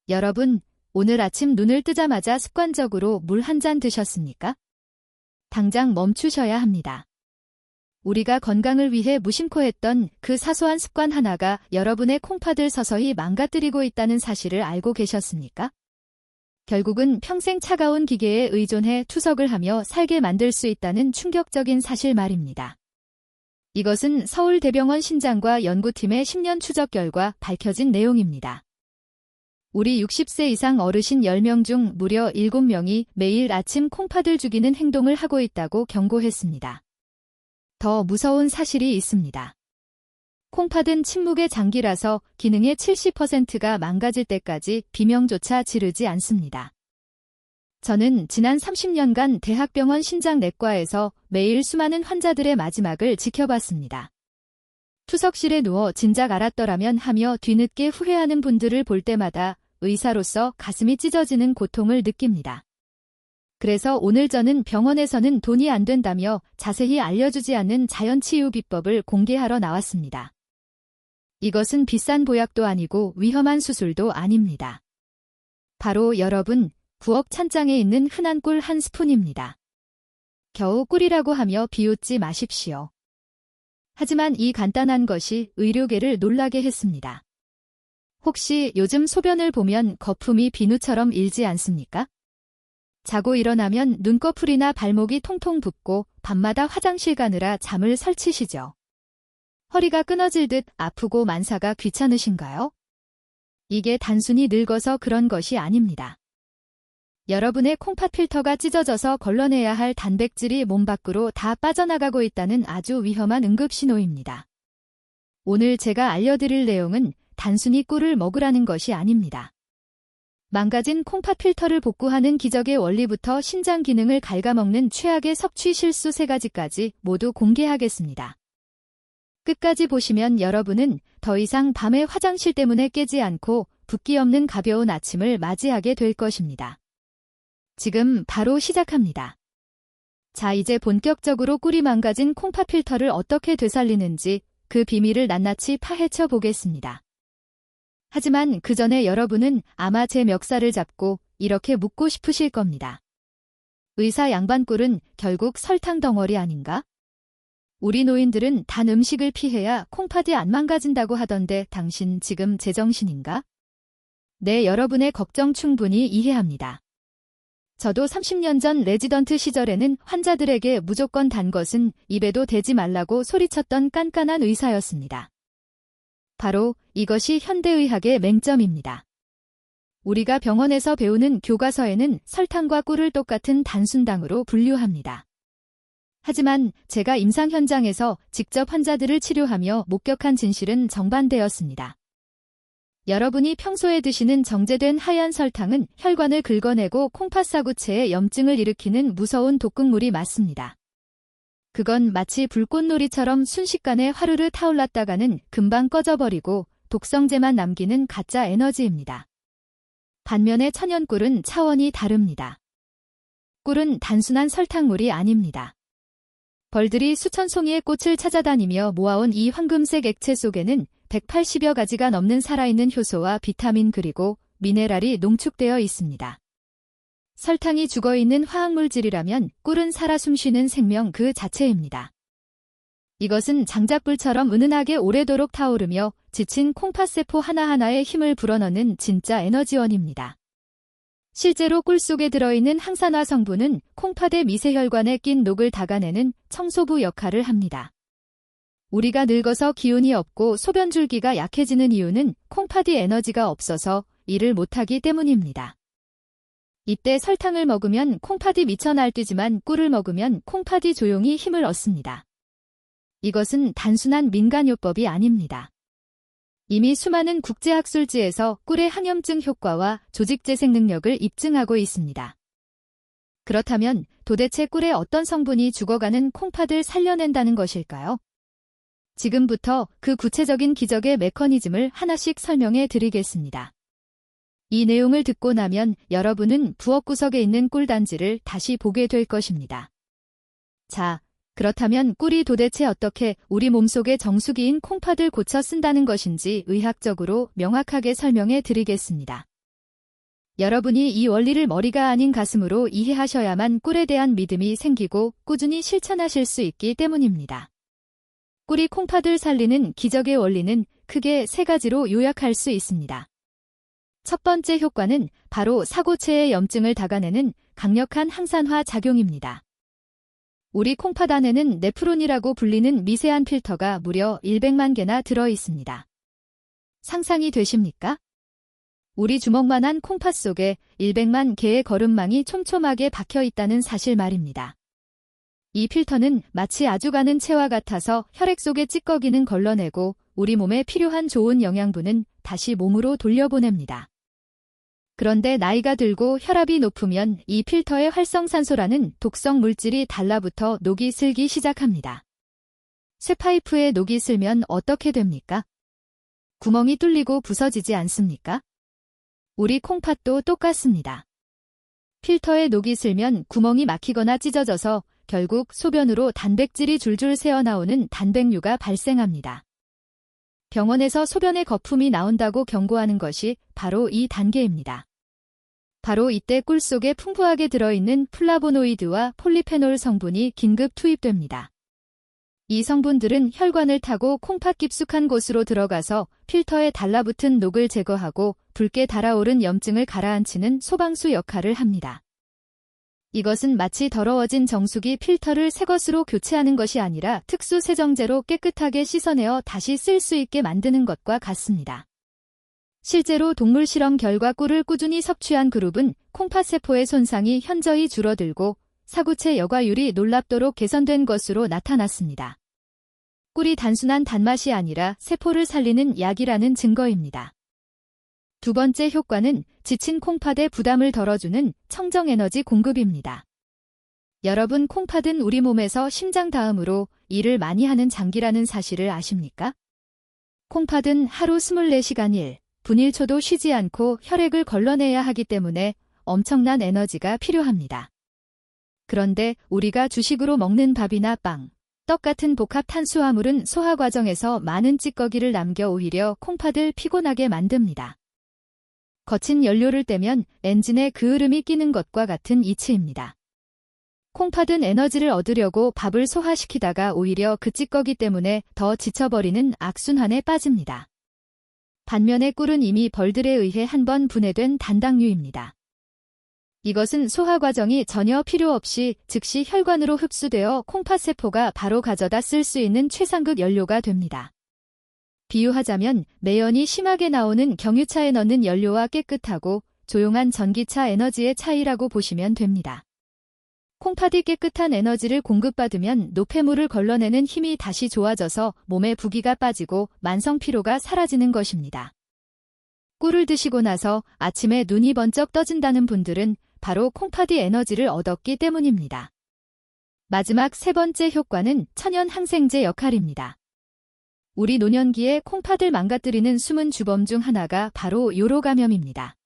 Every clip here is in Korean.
여러분, 오늘 아침 눈을 뜨자마자 습관적으로 물 한 잔 드셨습니까? 당장 멈추셔야 합니다. 우리가 건강을 위해 무심코 했던 그 사소한 습관 하나가 여러분의 콩팥을 서서히 망가뜨리고 있다는 사실을 알고 계셨습니까? 결국은 평생 차가운 기계에 의존해 투석을 하며 살게 만들 수 있다는 충격적인 사실 말입니다. 이것은 서울대병원 신장과 연구팀의 10년 추적 결과 밝혀진 내용입니다. 우리 60세 이상 어르신 10명 중 무려 7명이 매일 아침 콩팥을 죽이는 행동을 하고 있다고 경고했습니다. 더 무서운 사실이 있습니다. 콩팥은 침묵의 장기라서 기능의 70%가 망가질 때까지 비명조차 지르지 않습니다. 저는 지난 30년간 대학병원 신장내과에서 매일 수많은 환자들의 마지막을 지켜봤습니다. 투석실에 누워 진작 알았더라면 하며 뒤늦게 후회하는 분들을 볼 때마다 의사로서 가슴이 찢어지는 고통을 느낍니다. 그래서 오늘 저는 병원에서는 돈이 안 된다며 자세히 알려주지 않는 자연치유 비법을 공개하러 나왔습니다. 이것은 비싼 보약도 아니고 위험한 수술도 아닙니다. 바로 여러분, 부엌 찬장에 있는 흔한 꿀 한 스푼입니다. 겨우 꿀이라고 하며 비웃지 마십시오. 하지만 이 간단한 것이 의료계를 놀라게 했습니다. 혹시 요즘 소변을 보면 거품이 비누처럼 일지 않습니까? 자고 일어나면 눈꺼풀이나 발목이 통통 붓고 밤마다 화장실 가느라 잠을 설치시죠. 허리가 끊어질 듯 아프고 만사가 귀찮으신가요? 이게 단순히 늙어서 그런 것이 아닙니다. 여러분의 콩팥 필터가 찢어져서 걸러내야 할 단백질이 몸 밖으로 다 빠져나가고 있다는 아주 위험한 응급신호입니다. 오늘 제가 알려드릴 내용은 단순히 꿀을 먹으라는 것이 아닙니다. 망가진 콩팥 필터를 복구하는 기적의 원리부터 신장 기능을 갉아먹는 최악의 섭취 실수 3가지까지 모두 공개하겠습니다. 끝까지 보시면 여러분은 더 이상 밤에 화장실 때문에 깨지 않고 붓기 없는 가벼운 아침을 맞이하게 될 것입니다. 지금 바로 시작합니다. 자, 이제 본격적으로 꿀이 망가진 콩팥 필터를 어떻게 되살리는지 그 비밀을 낱낱이 파헤쳐 보겠습니다. 하지만 그 전에 여러분은 아마 제 멱살을 잡고 이렇게 묻고 싶으실 겁니다. 의사 양반꿀은 결국 설탕 덩어리 아닌가? 우리 노인들은 단 음식을 피해야 콩팥이 안 망가진다고 하던데 당신 지금 제정신인가? 네, 여러분의 걱정 충분히 이해합니다. 저도 30년 전 레지던트 시절에는 환자들에게 무조건 단 것은 입에도 대지 말라고 소리쳤던 깐깐한 의사였습니다. 바로 이것이 현대의학의 맹점입니다. 우리가 병원에서 배우는 교과서에는 설탕과 꿀을 똑같은 단순당으로 분류합니다. 하지만 제가 임상 현장에서 직접 환자들을 치료하며 목격한 진실은 정반대였습니다. 여러분이 평소에 드시는 정제된 하얀 설탕은 혈관을 긁어내고 콩팥 사구체에 염증을 일으키는 무서운 독극물이 맞습니다. 그건 마치 불꽃놀이처럼 순식간에 화르르 타올랐다가는 금방 꺼져버리고 독성제만 남기는 가짜 에너지입니다. 반면에 천연꿀은 차원이 다릅니다. 꿀은 단순한 설탕물이 아닙니다. 벌들이 수천 송이의 꽃을 찾아다니며 모아온 이 황금색 액체 속에는 180여 가지가 넘는 살아있는 효소와 비타민 그리고 미네랄이 농축되어 있습니다. 설탕이 죽어있는 화학물질이라면 꿀은 살아 숨쉬는 생명 그 자체입니다. 이것은 장작불처럼 은은하게 오래도록 타오르며 지친 콩팥세포 하나하나에 힘을 불어넣는 진짜 에너지원입니다. 실제로 꿀 속에 들어있는 항산화 성분은 콩팥의 미세혈관에 낀 녹을 닦아내는 청소부 역할을 합니다. 우리가 늙어서 기운이 없고 소변줄기가 약해지는 이유는 콩팥이 에너지가 없어서 일을 못하기 때문입니다. 이때 설탕을 먹으면 콩팥이 미쳐 날뛰지만 꿀을 먹으면 콩팥이 조용히 힘을 얻습니다. 이것은 단순한 민간요법이 아닙니다. 이미 수많은 국제학술지에서 꿀의 항염증 효과와 조직재생 능력을 입증하고 있습니다. 그렇다면 도대체 꿀의 어떤 성분이 죽어가는 콩팥을 살려낸다는 것일까요? 지금부터 그 구체적인 기적의 메커니즘을 하나씩 설명해 드리겠습니다. 이 내용을 듣고 나면 여러분은 부엌 구석에 있는 꿀단지를 다시 보게 될 것입니다. 자, 그렇다면 꿀이 도대체 어떻게 우리 몸속의 정수기인 콩팥을 고쳐 쓴다는 것인지 의학적으로 명확하게 설명해 드리겠습니다. 여러분이 이 원리를 머리가 아닌 가슴으로 이해하셔야만 꿀에 대한 믿음이 생기고 꾸준히 실천하실 수 있기 때문입니다. 꿀이 콩팥을 살리는 기적의 원리는 크게 세 가지로 요약할 수 있습니다. 첫 번째 효과는 바로 사고체의 염증을 닦아내는 강력한 항산화 작용입니다. 우리 콩팥 안에는 네프론이라고 불리는 미세한 필터가 무려 100만 개나 들어 있습니다. 상상이 되십니까? 우리 주먹만한 콩팥 속에 100만 개의 거름망이 촘촘하게 박혀 있다는 사실 말입니다. 이 필터는 마치 아주 가는 채와 같아서 혈액 속의 찌꺼기는 걸러내고 우리 몸에 필요한 좋은 영양분은 다시 몸으로 돌려보냅니다. 그런데 나이가 들고 혈압이 높으면 이 필터의 활성산소라는 독성 물질이 달라붙어 녹이 슬기 시작합니다. 쇠파이프에 녹이 슬면 어떻게 됩니까? 구멍이 뚫리고 부서지지 않습니까? 우리 콩팥도 똑같습니다. 필터에 녹이 슬면 구멍이 막히거나 찢어져서 결국 소변으로 단백질이 줄줄 새어나오는 단백류가 발생합니다. 병원에서 소변에 거품이 나온다고 경고하는 것이 바로 이 단계입니다. 바로 이때 꿀 속에 풍부하게 들어있는 플라보노이드와 폴리페놀 성분이 긴급 투입됩니다. 이 성분들은 혈관을 타고 콩팥 깊숙한 곳으로 들어가서 필터에 달라붙은 녹을 제거하고 붉게 달아오른 염증을 가라앉히는 소방수 역할을 합니다. 이것은 마치 더러워진 정수기 필터를 새 것으로 교체하는 것이 아니라 특수 세정제로 깨끗하게 씻어내어 다시 쓸 수 있게 만드는 것과 같습니다. 실제로 동물 실험 결과 꿀을 꾸준히 섭취한 그룹은 콩팥세포의 손상이 현저히 줄어들고 사구체 여과율이 놀랍도록 개선된 것으로 나타났습니다. 꿀이 단순한 단맛이 아니라 세포를 살리는 약이라는 증거입니다. 두 번째 효과는 지친 콩팥의 부담을 덜어주는 청정에너지 공급입니다. 여러분, 콩팥은 우리 몸에서 심장 다음으로 일을 많이 하는 장기라는 사실을 아십니까? 콩팥은 하루 24시간 1분 1초도 쉬지 않고 혈액을 걸러내야 하기 때문에 엄청난 에너지가 필요합니다. 그런데 우리가 주식으로 먹는 밥이나 빵, 떡 같은 복합 탄수화물은 소화 과정에서 많은 찌꺼기를 남겨 오히려 콩팥을 피곤하게 만듭니다. 거친 연료를 떼면 엔진에 그을음이 끼는 것과 같은 이치입니다. 콩팥은 에너지를 얻으려고 밥을 소화시키다가 오히려 그 찌꺼기 때문에 더 지쳐버리는 악순환에 빠집니다. 반면에 꿀은 이미 벌들에 의해 한번 분해된 단당류입니다. 이것은 소화 과정이 전혀 필요 없이 즉시 혈관으로 흡수되어 콩팥세포가 바로 가져다 쓸 수 있는 최상급 연료가 됩니다. 비유하자면 매연이 심하게 나오는 경유차에 넣는 연료와 깨끗하고 조용한 전기차 에너지의 차이라고 보시면 됩니다. 콩팥이 깨끗한 에너지를 공급받으면 노폐물을 걸러내는 힘이 다시 좋아져서 몸에 부기가 빠지고 만성 피로가 사라지는 것입니다. 꿀을 드시고 나서 아침에 눈이 번쩍 떠진다는 분들은 바로 콩팥이 에너지를 얻었기 때문입니다. 마지막 세 번째 효과는 천연 항생제 역할입니다. 우리 노년기에 콩팥을 망가뜨리는 숨은 주범 중 하나가 바로 요로 감염입니다.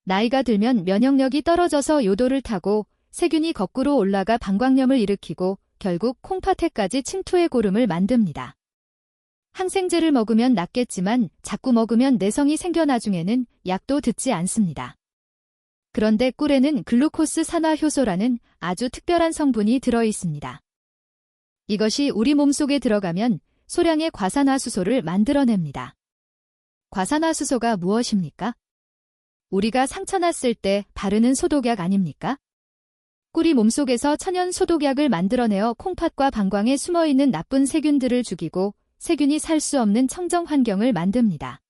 나이가 들면 면역력이 떨어져서 요도를 타고 세균이 거꾸로 올라가 방광염을 일으키고 결국 콩팥에까지 침투의 고름을 만듭니다. 항생제를 먹으면 낫겠지만 자꾸 먹으면 내성이 생겨 나중에는 약도 듣지 않습니다. 그런데 꿀에는 글루코스 산화효소라는 아주 특별한 성분이 들어 있습니다. 이것이 우리 몸속에 들어가면 소량의 과산화수소를 만들어냅니다. 과산화수소가 무엇입니까? 우리가 상처 났을 때 바르는 소독약 아닙니까? 꿀이 몸속에서 천연 소독약을 만들어내어 콩팥과 방광에 숨어있는 나쁜 세균들을 죽이고 세균이 살 수 없는 청정 환경을 만듭니다.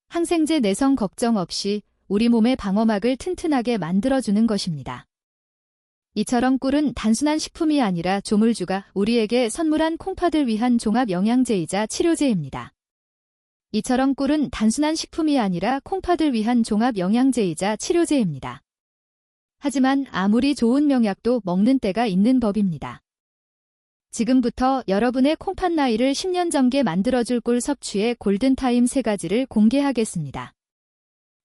항생제 내성 걱정 없이 우리 몸의 방어막을 튼튼하게 만들어주는 것입니다. 이처럼 꿀은 단순한 식품이 아니라 조물주가 우리에게 선물한 콩팥을 위한 종합 영양제이자 치료제입니다. 이처럼 꿀은 단순한 식품이 아니라 콩팥을 위한 종합 영양제이자 치료제입니다. 하지만 아무리 좋은 명약도 먹는 때가 있는 법입니다. 지금부터 여러분의 콩팥 나이를 10년 전게 만들어줄 꿀 섭취의 골든타임 3가지를 공개하겠습니다.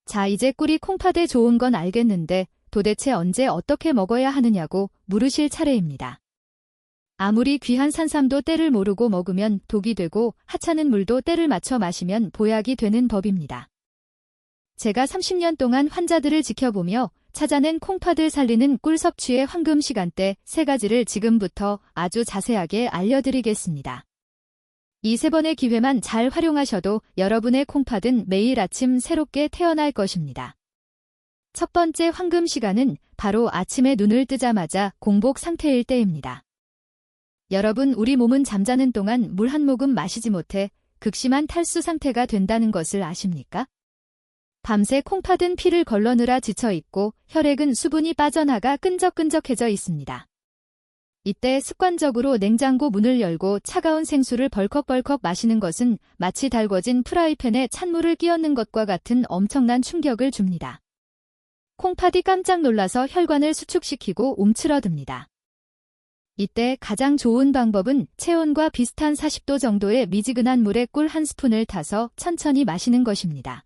자, 이제 꿀이 콩팥에 좋은 건 알겠는데 도대체 언제 어떻게 먹어야 하느냐고 물으실 차례입니다. 아무리 귀한 산삼도 때를 모르고 먹으면 독이 되고 하찮은 물도 때를 맞춰 마시면 보약이 되는 법입니다. 제가 30년 동안 환자들을 지켜보며 찾아낸 콩팥을 살리는 꿀 섭취의 황금 시간대 3가지를 지금부터 아주 자세하게 알려드리겠습니다. 이 3번의 기회만 잘 활용하셔도 여러분의 콩팥은 매일 아침 새롭게 태어날 것입니다. 첫 번째 황금 시간은 바로 아침에 눈을 뜨자마자 공복 상태일 때입니다. 여러분, 우리 몸은 잠자는 동안 물 한 모금 마시지 못해 극심한 탈수 상태가 된다는 것을 아십니까? 밤새 콩팥은 피를 걸러느라 지쳐있고 혈액은 수분이 빠져나가 끈적끈적해져 있습니다. 이때 습관적으로 냉장고 문을 열고 차가운 생수를 벌컥벌컥 마시는 것은 마치 달궈진 프라이팬에 찬물을 끼얹는 것과 같은 엄청난 충격을 줍니다. 콩팥이 깜짝 놀라서 혈관을 수축시키고 움츠러듭니다. 이때 가장 좋은 방법은 체온과 비슷한 40도 정도의 미지근한 물에 꿀 한 스푼을 타서 천천히 마시는 것입니다.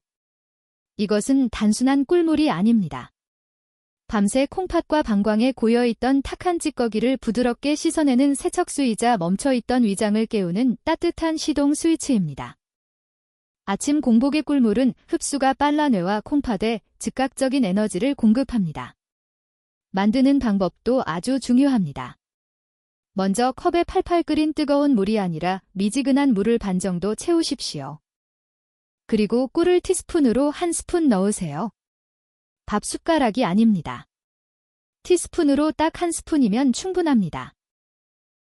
이것은 단순한 꿀물이 아닙니다. 밤새 콩팥과 방광에 고여있던 탁한 찌꺼기를 부드럽게 씻어내는 세척수이자 멈춰있던 위장을 깨우는 따뜻한 시동 스위치입니다. 아침 공복의 꿀물은 흡수가 빨라 뇌와 콩팥에 즉각적인 에너지를 공급합니다. 만드는 방법도 아주 중요합니다. 먼저 컵에 팔팔 끓인 뜨거운 물이 아니라 미지근한 물을 반 정도 채우십시오. 그리고 꿀을 티스푼으로 1스푼 넣으세요. 밥 숟가락이 아닙니다. 티스푼으로 딱 1스푼이면 충분합니다.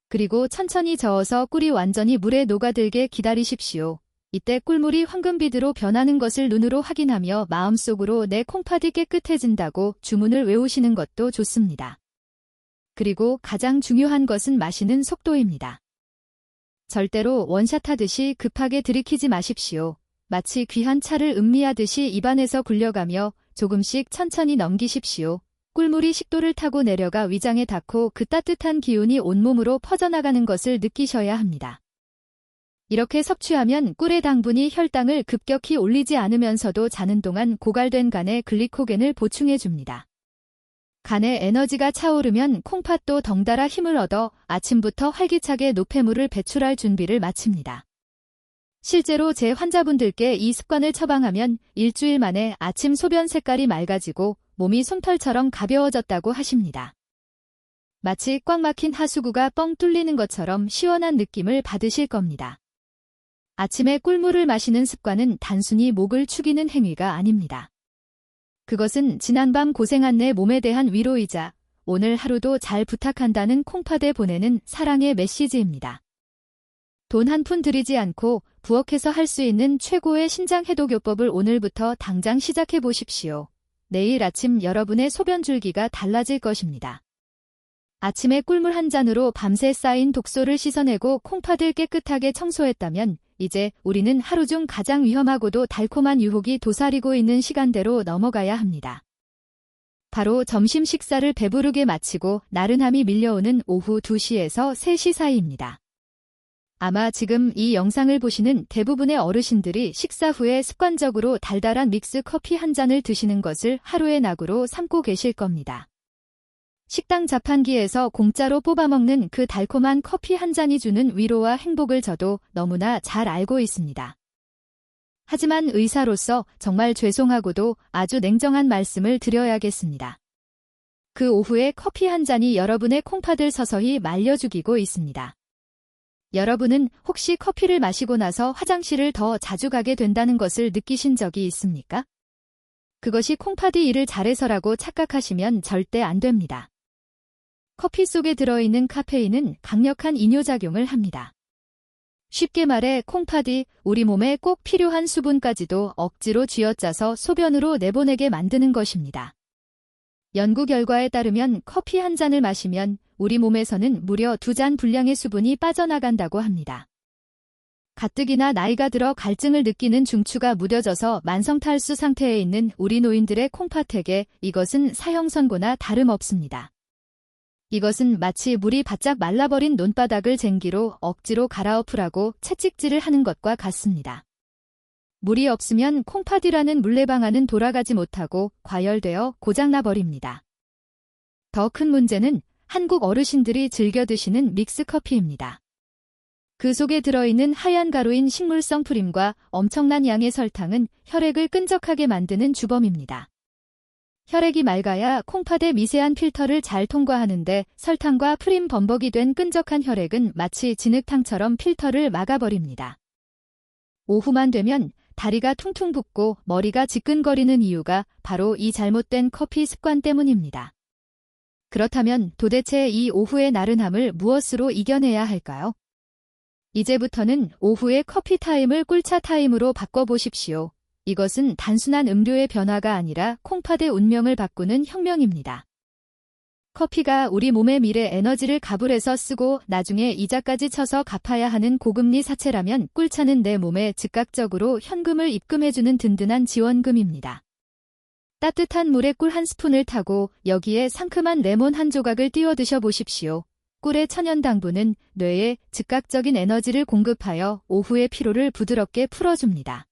그리고 천천히 저어서 꿀이 완전히 물에 녹아들게 기다리십시오. 이때 꿀물이 황금빛으로 변하는 것을 눈으로 확인하며 마음속으로 내 콩팥이 깨끗해진다고 주문을 외우시는 것도 좋습니다. 그리고 가장 중요한 것은 마시는 속도입니다. 절대로 원샷하듯이 급하게 들이키지 마십시오. 마치 귀한 차를 음미하듯이 입안에서 굴려가며 조금씩 천천히 넘기십시오. 꿀물이 식도를 타고 내려가 위장에 닿고 그 따뜻한 기운이 온몸으로 퍼져나가는 것을 느끼셔야 합니다. 이렇게 섭취하면 꿀의 당분이 혈당을 급격히 올리지 않으면서도 자는 동안 고갈된 간에 글리코겐을 보충해줍니다. 간에 에너지가 차오르면 콩팥도 덩달아 힘을 얻어 아침부터 활기차게 노폐물을 배출할 준비를 마칩니다. 실제로 제 환자분들께 이 습관을 처방하면 일주일 만에 아침 소변 색깔이 맑아지고 몸이 솜털처럼 가벼워졌다고 하십니다. 마치 꽉 막힌 하수구가 뻥 뚫리는 것처럼 시원한 느낌을 받으실 겁니다. 아침에 꿀물을 마시는 습관은 단순히 목을 축이는 행위가 아닙니다. 그것은 지난밤 고생한 내 몸에 대한 위로이자 오늘 하루도 잘 부탁한다는 콩팥에 보내는 사랑의 메시지입니다. 돈 한 푼 들이지 않고 부엌에서 할 수 있는 최고의 신장 해독요법을 오늘부터 당장 시작해 보십시오. 내일 아침 여러분의 소변 줄기가 달라질 것입니다. 아침에 꿀물 한 잔으로 밤새 쌓인 독소를 씻어내고 콩팥을 깨끗하게 청소했다면 이제 우리는 하루 중 가장 위험하고도 달콤한 유혹이 도사리고 있는 시간대로 넘어가야 합니다. 바로 점심 식사를 배부르게 마치고 나른함이 밀려오는 오후 2시에서 3시 사이입니다. 아마 지금 이 영상을 보시는 대부분의 어르신들이 식사 후에 습관적으로 달달한 믹스 커피 한 잔을 드시는 것을 하루의 낙으로 삼고 계실 겁니다. 식당 자판기에서 공짜로 뽑아먹는 그 달콤한 커피 한 잔이 주는 위로와 행복을 저도 너무나 잘 알고 있습니다. 하지만 의사로서 정말 죄송하고도 아주 냉정한 말씀을 드려야겠습니다. 그 오후에 커피 한 잔이 여러분의 콩팥을 서서히 말려 죽이고 있습니다. 여러분은 혹시 커피를 마시고 나서 화장실을 더 자주 가게 된다는 것을 느끼신 적이 있습니까? 그것이 콩팥이 일을 잘해서라고 착각하시면 절대 안 됩니다. 커피 속에 들어있는 카페인은 강력한 이뇨작용을 합니다. 쉽게 말해 콩팥이 우리 몸에 꼭 필요한 수분까지도 억지로 쥐어짜서 소변으로 내보내게 만드는 것입니다. 연구 결과에 따르면 커피 한 잔을 마시면 우리 몸에서는 무려 2잔 분량의 수분이 빠져나간다고 합니다. 가뜩이나 나이가 들어 갈증을 느끼는 중추가 무뎌져서 만성탈수 상태에 있는 우리 노인들의 콩팥에게 이것은 사형선고나 다름없습니다. 이것은 마치 물이 바짝 말라버린 논바닥을 쟁기로 억지로 갈아엎으라고 채찍질을 하는 것과 같습니다. 물이 없으면 콩팥이라는 물레방아는 돌아가지 못하고 과열되어 고장나버립니다. 더 큰 문제는 한국 어르신들이 즐겨 드시는 믹스커피입니다. 그 속에 들어있는 하얀 가루인 식물성 프림과 엄청난 양의 설탕은 혈액을 끈적하게 만드는 주범입니다. 혈액이 맑아야 콩팥의 미세한 필터를 잘 통과하는데 설탕과 프림 범벅이 된 끈적한 혈액은 마치 진흙탕처럼 필터를 막아버립니다. 오후만 되면 다리가 퉁퉁 붓고 머리가 지끈거리는 이유가 바로 이 잘못된 커피 습관 때문입니다. 그렇다면 도대체 이 오후의 나른함을 무엇으로 이겨내야 할까요? 이제부터는 오후의 커피 타임을 꿀차 타임으로 바꿔보십시오. 이것은 단순한 음료의 변화가 아니라 콩팥의 운명을 바꾸는 혁명입니다. 커피가 우리 몸의 미래 에너지를 가불해서 쓰고 나중에 이자까지 쳐서 갚아야 하는 고금리 사채라면 꿀차는 내 몸에 즉각적으로 현금을 입금해주는 든든한 지원금입니다. 따뜻한 물에 꿀 한 스푼을 타고 여기에 상큼한 레몬 한 조각을 띄워 드셔보십시오. 꿀의 천연 당분은 뇌에 즉각적인 에너지를 공급하여 오후의 피로를 부드럽게 풀어줍니다.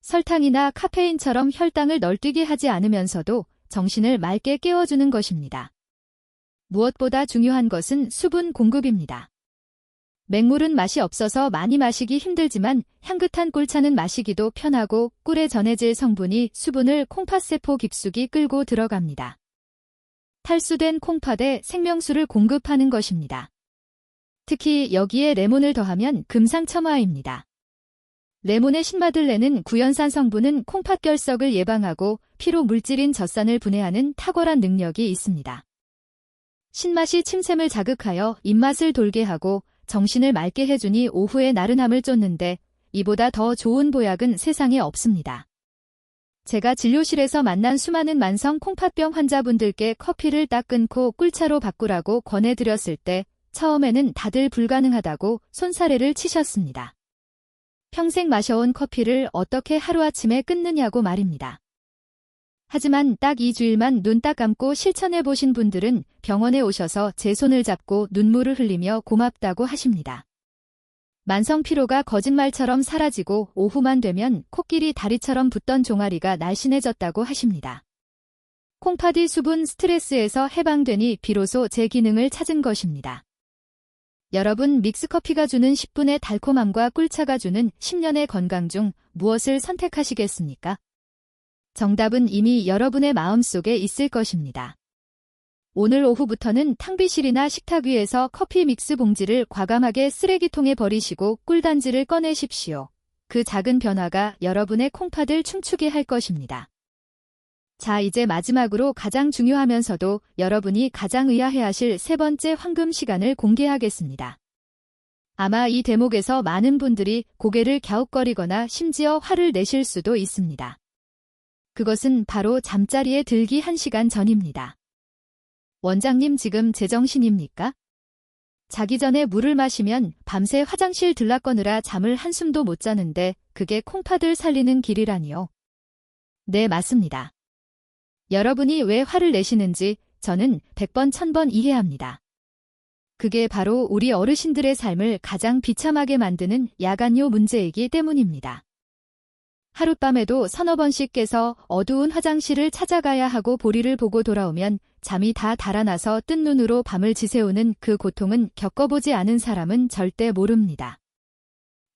설탕이나 카페인처럼 혈당을 널뛰게 하지 않으면서도 정신을 맑게 깨워주는 것입니다. 무엇보다 중요한 것은 수분 공급입니다. 맹물은 맛이 없어서 많이 마시기 힘들지만 향긋한 꿀차는 마시기도 편하고 꿀에 전해질 성분이 수분을 콩팥세포 깊숙이 끌고 들어갑니다. 탈수된 콩팥에 생명수를 공급하는 것입니다. 특히 여기에 레몬을 더하면 금상첨화입니다. 레몬의 신맛을 내는 구연산 성분은 콩팥 결석을 예방하고 피로 물질인 젖산을 분해하는 탁월한 능력이 있습니다. 신맛이 침샘을 자극하여 입맛을 돌게 하고 정신을 맑게 해주니 오후의 나른함을 쫓는데 이보다 더 좋은 보약은 세상에 없습니다. 제가 진료실에서 만난 수많은 만성 콩팥병 환자분들께 커피를 딱 끊고 꿀차로 바꾸라고 권해드렸을 때 처음에는 다들 불가능하다고 손사래를 치셨습니다. 평생 마셔온 커피를 어떻게 하루아침에 끊느냐고 말입니다. 하지만 딱 2주일만 눈 딱 감고 실천해보신 분들은 병원에 오셔서 제 손을 잡고 눈물을 흘리며 고맙다고 하십니다. 만성 피로가 거짓말처럼 사라지고 오후만 되면 코끼리 다리처럼 붙던 종아리가 날씬해졌다고 하십니다. 콩팥이 수분 스트레스에서 해방되니 비로소 제 기능을 찾은 것입니다. 여러분, 믹스커피가 주는 10분의 달콤함과 꿀차가 주는 10년의 건강 중 무엇을 선택하시겠습니까? 정답은 이미 여러분의 마음속에 있을 것입니다. 오늘 오후부터는 탕비실이나 식탁 위에서 커피 믹스 봉지를 과감하게 쓰레기통에 버리시고 꿀단지를 꺼내십시오. 그 작은 변화가 여러분의 콩팥을 춤추게 할 것입니다. 자, 이제 마지막으로 가장 중요하면서도 여러분이 가장 의아해하실 세 번째 황금 시간을 공개하겠습니다. 아마 이 대목에서 많은 분들이 고개를 갸웃거리거나 심지어 화를 내실 수도 있습니다. 그것은 바로 잠자리에 들기 1시간 전입니다. 원장님, 지금 제정신입니까? 자기 전에 물을 마시면 밤새 화장실 들락거느라 잠을 한숨도 못 자는데 그게 콩팥을 살리는 길이라니요. 네, 맞습니다. 여러분이 왜 화를 내시는지 저는 100번 1000번 이해합니다. 그게 바로 우리 어르신들의 삶을 가장 비참하게 만드는 야간요 문제이기 때문입니다. 하룻밤에도 서너 번씩 깨서 어두운 화장실을 찾아가야 하고 보리를 보고 돌아오면 잠이 다 달아나서 뜬 눈으로 밤을 지새우는 그 고통은 겪어보지 않은 사람은 절대 모릅니다.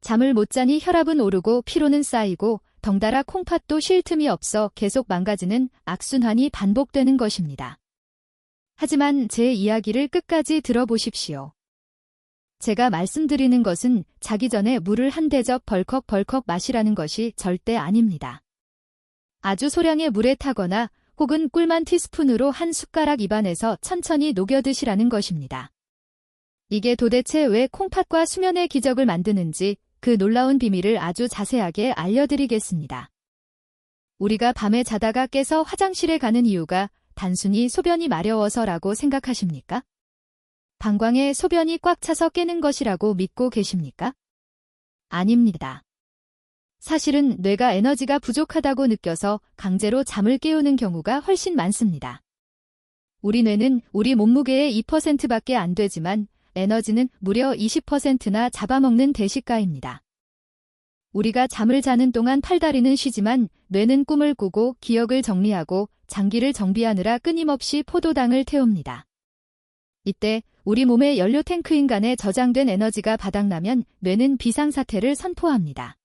잠을 못 자니 혈압은 오르고 피로는 쌓이고 덩달아 콩팥도 쉴 틈이 없어 계속 망가지는 악순환이 반복되는 것입니다. 하지만 제 이야기를 끝까지 들어보십시오. 제가 말씀드리는 것은 자기 전에 물을 한 대접 벌컥벌컥 마시라는 것이 절대 아닙니다. 아주 소량의 물에 타거나 혹은 꿀만 티스푼으로 한 숟가락 입안에서 천천히 녹여 드시라는 것입니다. 이게 도대체 왜 콩팥과 수면의 기적을 만드는지 그 놀라운 비밀을 아주 자세하게 알려드리겠습니다. 우리가 밤에 자다가 깨서 화장실에 가는 이유가 단순히 소변이 마려워서라고 생각하십니까? 방광에 소변이 꽉 차서 깨는 것이라고 믿고 계십니까? 아닙니다. 사실은 뇌가 에너지가 부족하다고 느껴서 강제로 잠을 깨우는 경우가 훨씬 많습니다. 우리 뇌는 우리 몸무게의 2%밖에 안 되지만 에너지는 무려 20%나 잡아먹는 대식가입니다. 우리가 잠을 자는 동안 팔다리는 쉬지만 뇌는 꿈을 꾸고 기억을 정리하고 장기를 정비하느라 끊임없이 포도당을 태웁니다. 이때 우리 몸의 연료 탱크인 간에 저장된 에너지가 바닥나면 뇌는 비상사태를 선포합니다.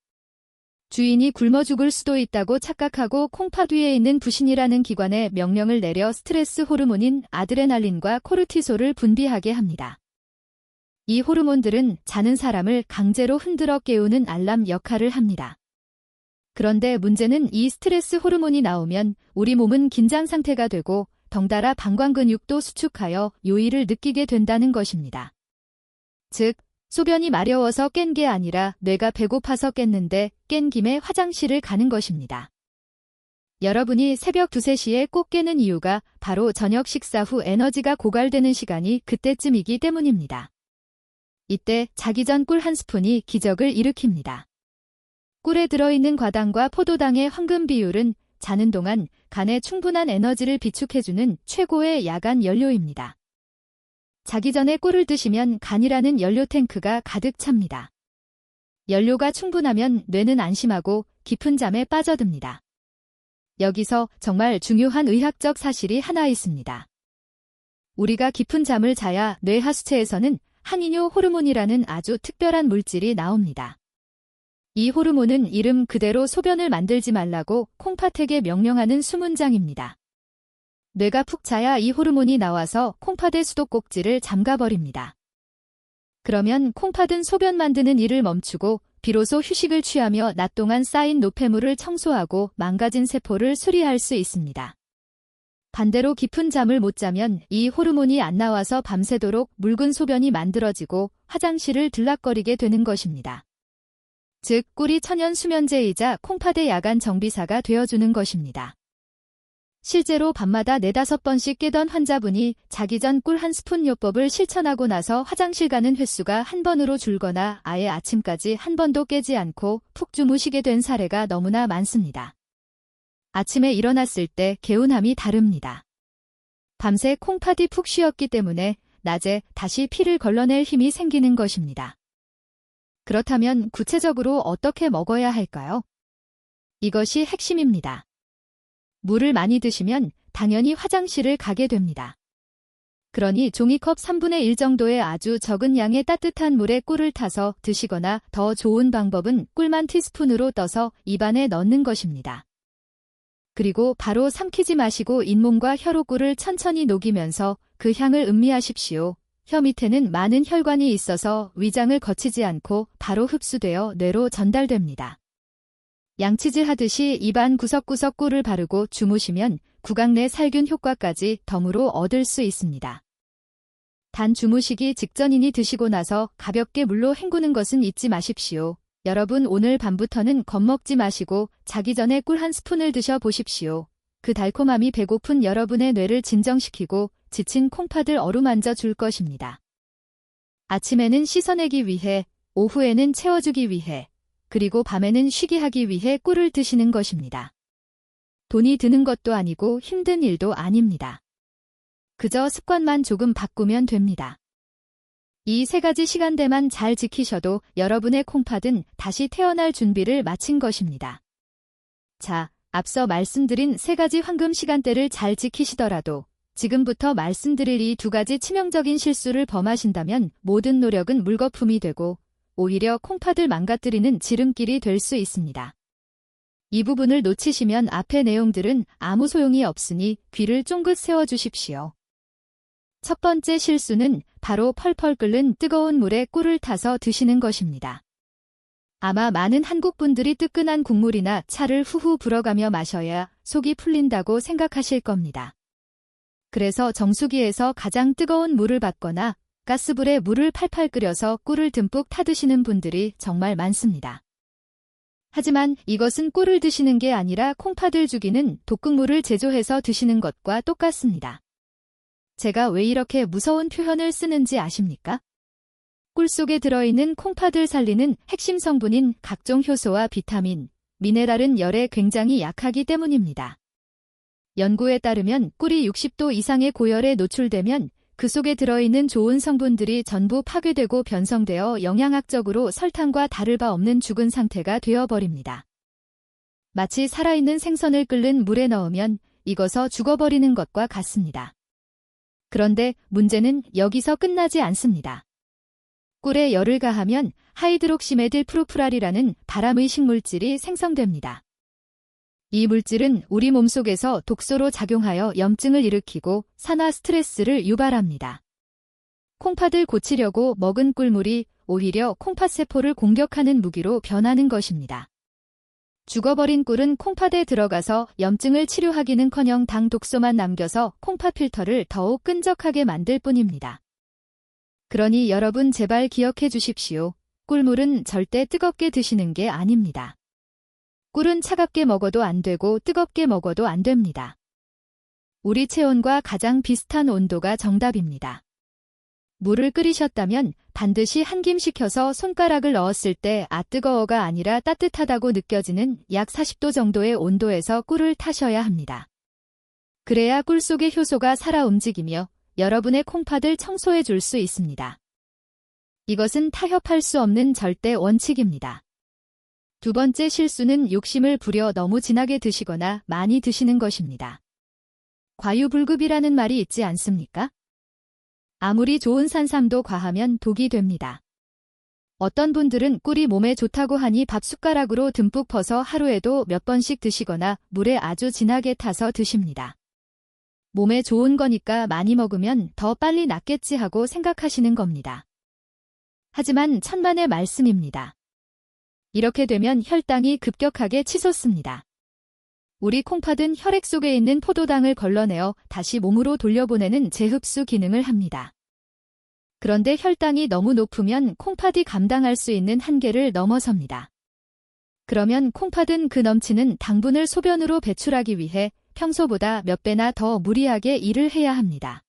주인이 굶어 죽을 수도 있다고 착각하고 콩팥 위에 있는 부신이라는 기관에 명령을 내려 스트레스 호르몬인 아드레날린과 코르티솔을 분비하게 합니다. 이 호르몬들은 자는 사람을 강제로 흔들어 깨우는 알람 역할을 합니다. 그런데 문제는 이 스트레스 호르몬이 나오면 우리 몸은 긴장 상태가 되고 덩달아 방광근육도 수축하여 요일을 느끼게 된다는 것입니다. 즉, 소변이 마려워서 깬 게 아니라 뇌가 배고파서 깼는데 깬 김에 화장실을 가는 것입니다. 여러분이 새벽 2, 3시에 꼭 깨는 이유가 바로 저녁 식사 후 에너지가 고갈되는 시간이 그때쯤이기 때문입니다. 이때 자기 전 꿀 한 스푼이 기적을 일으킵니다. 꿀에 들어있는 과당과 포도당의 황금 비율은 자는 동안 간에 충분한 에너지를 비축해주는 최고의 야간 연료입니다. 자기 전에 꿀을 드시면 간이라는 연료 탱크가 가득 찹니다. 연료가 충분하면 뇌는 안심하고 깊은 잠에 빠져듭니다. 여기서 정말 중요한 의학적 사실이 하나 있습니다. 우리가 깊은 잠을 자야 뇌 하수체에서는 항이뇨 호르몬이라는 아주 특별한 물질이 나옵니다. 이 호르몬은 이름 그대로 소변을 만들지 말라고 콩팥에게 명령하는 수문장입니다. 뇌가 푹 자야 이 호르몬이 나와서 콩팥의 수도꼭지를 잠가버립니다. 그러면 콩팥은 소변 만드는 일을 멈추고 비로소 휴식을 취하며 낮 동안 쌓인 노폐물을 청소하고 망가진 세포를 수리할 수 있습니다. 반대로 깊은 잠을 못 자면 이 호르몬이 안 나와서 밤새도록 묽은 소변이 만들어지고 화장실을 들락거리게 되는 것입니다. 즉, 꿀이 천연 수면제이자 콩팥의 야간 정비사가 되어주는 것입니다. 실제로 밤마다 4-5번씩 깨던 환자분이 자기 전 꿀 한 스푼 요법을 실천하고 나서 화장실 가는 횟수가 한 번으로 줄거나 아예 아침까지 한 번도 깨지 않고 푹 주무시게 된 사례가 너무나 많습니다. 아침에 일어났을 때 개운함이 다릅니다. 밤새 콩팥이 푹 쉬었기 때문에 낮에 다시 피를 걸러낼 힘이 생기는 것입니다. 그렇다면 구체적으로 어떻게 먹어야 할까요? 이것이 핵심입니다. 물을 많이 드시면 당연히 화장실을 가게 됩니다. 그러니 종이컵 3분의 1 정도의 아주 적은 양의 따뜻한 물에 꿀을 타서 드시거나 더 좋은 방법은 꿀만 티스푼으로 떠서 입안에 넣는 것입니다. 그리고 바로 삼키지 마시고 잇몸과 혀로 꿀을 천천히 녹이면서 그 향을 음미하십시오. 혀 밑에는 많은 혈관이 있어서 위장을 거치지 않고 바로 흡수되어 뇌로 전달됩니다. 양치질 하듯이 입안 구석구석 꿀을 바르고 주무시면 구강 내 살균 효과까지 덤으로 얻을 수 있습니다. 단 주무시기 직전이니 드시고 나서 가볍게 물로 헹구는 것은 잊지 마십시오. 여러분, 오늘 밤부터는 겁먹지 마시고 자기 전에 꿀 한 스푼을 드셔보십시오. 그 달콤함이 배고픈 여러분의 뇌를 진정시키고 지친 콩팥을 어루만져 줄 것입니다. 아침에는 씻어내기 위해, 오후에는 채워주기 위해, 그리고 밤에는 쉬게 하기 위해 꿀을 드시는 것입니다. 돈이 드는 것도 아니고 힘든 일도 아닙니다. 그저 습관만 조금 바꾸면 됩니다. 이 3가지 시간대만 잘 지키셔도 여러분의 콩팥은 다시 태어날 준비를 마친 것입니다. 자, 앞서 말씀드린 3가지 황금 시간대를 잘 지키시더라도 지금부터 말씀드릴 이 2가지 치명적인 실수를 범하신다면 모든 노력은 물거품이 되고 오히려 콩팥을 망가뜨리는 지름길이 될 수 있습니다. 이 부분을 놓치시면 앞의 내용들은 아무 소용이 없으니 귀를 쫑긋 세워주십시오. 첫 번째 실수는 바로 펄펄 끓는 뜨거운 물에 꿀을 타서 드시는 것입니다. 아마 많은 한국분들이 뜨끈한 국물이나 차를 후후 불어가며 마셔야 속이 풀린다고 생각하실 겁니다. 그래서 정수기에서 가장 뜨거운 물을 받거나 가스불에 물을 팔팔 끓여서 꿀을 듬뿍 타드시는 분들이 정말 많습니다. 하지만 이것은 꿀을 드시는 게 아니라 콩팥을 죽이는 독극물을 제조해서 드시는 것과 똑같습니다. 제가 왜 이렇게 무서운 표현을 쓰는지 아십니까? 꿀 속에 들어있는 콩팥을 살리는 핵심 성분인 각종 효소와 비타민, 미네랄은 열에 굉장히 약하기 때문입니다. 연구에 따르면 꿀이 60도 이상의 고열에 노출되면 그 속에 들어있는 좋은 성분들이 전부 파괴되고 변성되어 영양학적으로 설탕과 다를 바 없는 죽은 상태가 되어버립니다. 마치 살아있는 생선을 끓는 물에 넣으면 익어서 죽어버리는 것과 같습니다. 그런데 문제는 여기서 끝나지 않습니다. 꿀에 열을 가하면 하이드록시메딜 프로프랄이라는 발암의 식물질이 생성됩니다. 이 물질은 우리 몸속에서 독소로 작용하여 염증을 일으키고 산화 스트레스를 유발합니다. 콩팥을 고치려고 먹은 꿀물이 오히려 콩팥세포를 공격하는 무기로 변하는 것입니다. 죽어버린 꿀은 콩팥에 들어가서 염증을 치료하기는커녕 당 독소만 남겨서 콩팥 필터를 더욱 끈적하게 만들 뿐입니다. 그러니 여러분 제발 기억해 주십시오. 꿀물은 절대 뜨겁게 드시는 게 아닙니다. 꿀은 차갑게 먹어도 안 되고 뜨겁게 먹어도 안 됩니다. 우리 체온과 가장 비슷한 온도가 정답입니다. 물을 끓이셨다면 반드시 한 김 식혀서 손가락을 넣었을 때 뜨거워가 아니라 따뜻하다고 느껴지는 약 40도 정도의 온도에서 꿀을 타셔야 합니다. 그래야 꿀 속의 효소가 살아 움직이며 여러분의 콩팥을 청소해 줄 수 있습니다. 이것은 타협할 수 없는 절대 원칙입니다. 두 번째 실수는 욕심을 부려 너무 진하게 드시거나 많이 드시는 것입니다. 과유불급이라는 말이 있지 않습니까? 아무리 좋은 산삼도 과하면 독이 됩니다. 어떤 분들은 꿀이 몸에 좋다고 하니 밥 숟가락으로 듬뿍 퍼서 하루에도 몇 번씩 드시거나 물에 아주 진하게 타서 드십니다. 몸에 좋은 거니까 많이 먹으면 더 빨리 낫겠지 하고 생각하시는 겁니다. 하지만 천만의 말씀입니다. 이렇게 되면 혈당이 급격하게 치솟습니다. 우리 콩팥은 혈액 속에 있는 포도당을 걸러내어 다시 몸으로 돌려보내는 재흡수 기능을 합니다. 그런데 혈당이 너무 높으면 콩팥이 감당할 수 있는 한계를 넘어섭니다. 그러면 콩팥은 그 넘치는 당분을 소변으로 배출하기 위해 평소보다 몇 배나 더 무리하게 일을 해야 합니다.